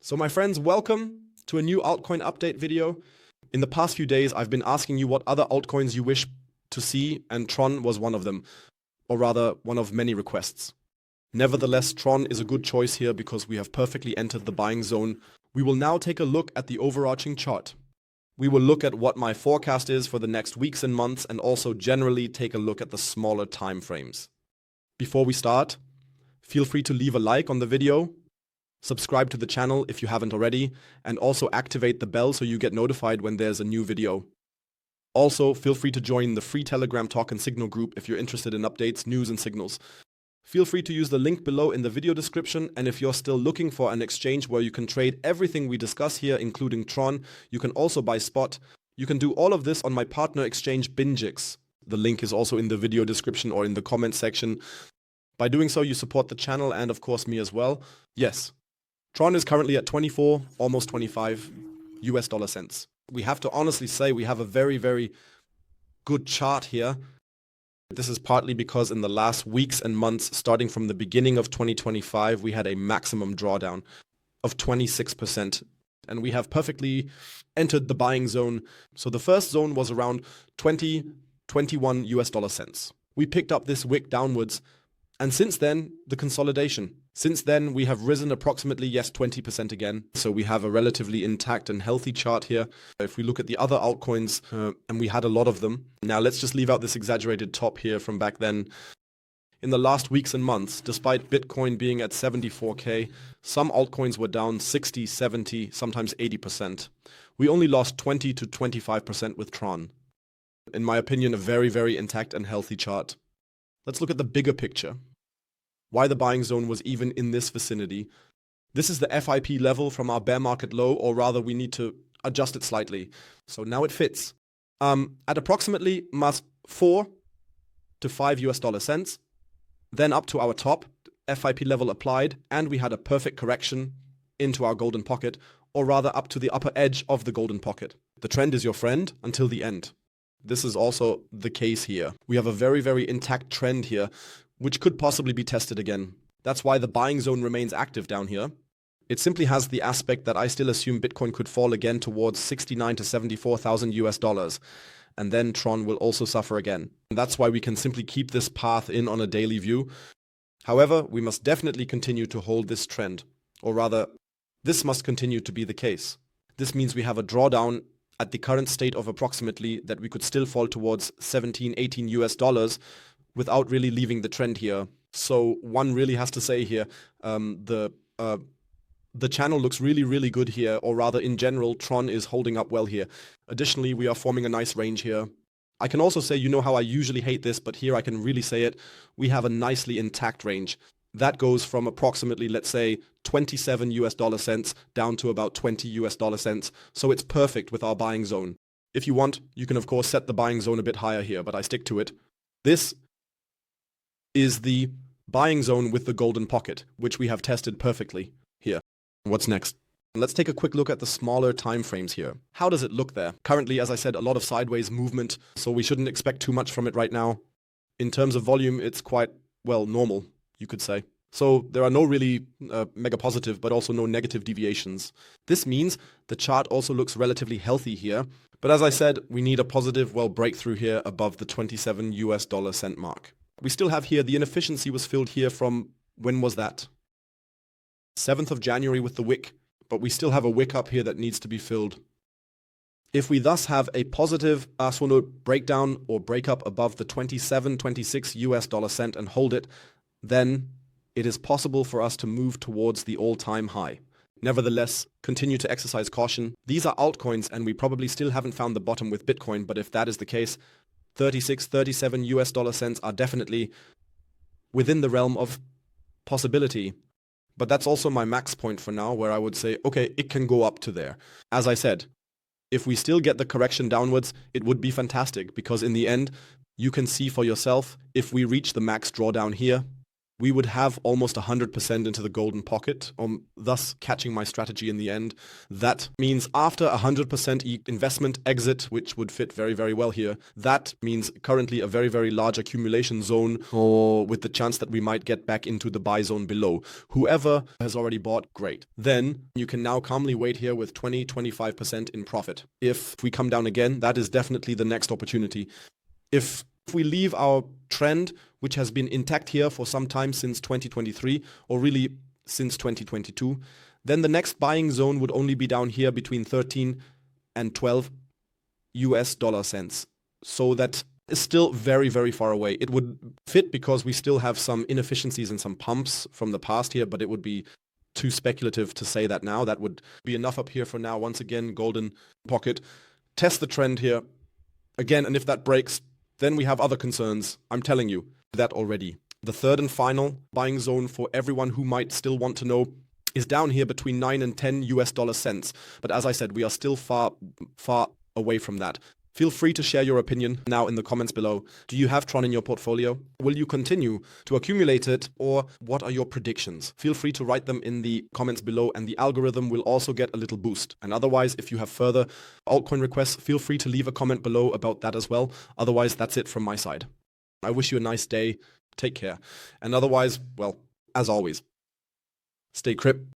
So my friends, welcome to a new altcoin update video. In the past few days, I've been asking you what other altcoins you wish to see, and Tron was one of them, or rather one of many requests. Nevertheless, Tron is a good choice here because we have perfectly entered the buying zone. We will now take a look at the overarching chart. We will look at what my forecast is for the next weeks and months, and also generally take a look at the smaller time frames. Before we start, feel free to leave a like on the video, subscribe to the channel if you haven't already, and also activate the bell so you get notified when there's a new video. Also, feel free to join the free Telegram talk and signal group if you're interested in updates, news and signals. Feel free to use the link below in the video description, and if you're still looking for an exchange where you can trade everything we discuss here, including Tron, you can also buy spot. You can do all of this on my partner exchange Binjix. The link is also in the video description or in the comment section. By doing so, you support the channel and of course me as well. Yes, Tron is currently at 24, almost 25 US dollar cents. We have to honestly say we have a very, very good chart here. This is partly because in the last weeks and months, starting from the beginning of 2025, we had a maximum drawdown of 26%. And we have perfectly entered the buying zone. So the first zone was around 21 US dollar cents. We picked up this wick downwards. And since then, the consolidation. Since then, we have risen approximately, 20% again. So we have a relatively intact and healthy chart here. If we look at the other altcoins, and we had a lot of them. Now let's just leave out this exaggerated top here from back then. In the last weeks and months, despite Bitcoin being at 74K, some altcoins were down 60, 70, sometimes 80%. We only lost 20 to 25% with Tron. In my opinion, a very, very intact and healthy chart. Let's look at the bigger picture. Why the buying zone was even in this vicinity. This is the FIP level from our bear market low, or rather we need to adjust it slightly. So now it fits. At approximately 4 to 5 US dollar cents, then up to our top, FIP level applied, and we had a perfect correction into our golden pocket, or rather up to the upper edge of the golden pocket. The trend is your friend until the end. This is also the case here. We have a very, very intact trend here, which could possibly be tested again. That's why the buying zone remains active down here. It simply has the aspect that I still assume Bitcoin could fall again towards 69 to 74,000 US dollars. And then Tron will also suffer again. And that's why we can simply keep this path in on a daily view. However, we must definitely continue to hold this trend. Or rather, this must continue to be the case. This means we have a drawdown at the current state of approximately that we could still fall towards 17, 18 US dollars without really leaving the trend here. So one really has to say here, the channel looks really, really good here, or rather in general, Tron is holding up well here. Additionally, we are forming a nice range here. I can also say, you know how I usually hate this, but here I can really say it, we have a nicely intact range. That goes from approximately, let's say, 27 US dollar cents down to about 20 US dollar cents. So it's perfect with our buying zone. If you want, you can of course set the buying zone a bit higher here, but I stick to it. This is the buying zone with the golden pocket, which we have tested perfectly here. What's next? Let's take a quick look at the smaller time frames here. How does it look there? Currently, as I said, a lot of sideways movement, so we shouldn't expect too much from it right now. In terms of volume, it's quite, well, normal, you could say. So there are no really mega positive, but also no negative deviations. This means the chart also looks relatively healthy here. But as I said, we need a positive, well, breakthrough here above the 27 US dollar cent mark. We still have here, the inefficiency was filled here from, when was that? 7th of January with the wick, but we still have a wick up here that needs to be filled. If we thus have a positive breakdown or breakup above the 27, 26 US dollar cent and hold it, then it is possible for us to move towards the all-time high. Nevertheless, continue to exercise caution. These are altcoins and we probably still haven't found the bottom with Bitcoin, but if that is the case, 36, 37 US dollar cents are definitely within the realm of possibility. But that's also my max point for now, where I would say, okay, it can go up to there. As I said, if we still get the correction downwards, it would be fantastic, because in the end, you can see for yourself, if we reach the max drawdown here, we would have almost 100% into the golden pocket, thus catching my strategy in the end. That means after 100% investment exit, which would fit very, very well here, that means currently a very, very large accumulation zone, or with the chance that we might get back into the buy zone below. Whoever has already bought, great. Then you can now calmly wait here with 20-25% in profit. If we come down again, that is definitely the next opportunity. If we leave our trend, which has been intact here for some time since 2023, or really since 2022, then the next buying zone would only be down here between 13 and 12 US dollar cents. So that is still very, very far away. It would fit because we still have some inefficiencies and some pumps from the past here, but it would be too speculative to say that now. That would be enough up here for now. Once again, golden pocket. Test the trend here again, and if that breaks, then we have other concerns. I'm telling you that already. The third and final buying zone for everyone who might still want to know is down here between 9 and 10 US dollar cents. But as I said, we are still far, far away from that. Feel free to share your opinion now in the comments below. Do you have Tron in your portfolio? Will you continue to accumulate it, or what are your predictions? Feel free to write them in the comments below, and the algorithm will also get a little boost. And otherwise, if you have further altcoin requests, feel free to leave a comment below about that as well. Otherwise, that's it from my side. I wish you a nice day. Take care. And otherwise, well, as always, stay crypt.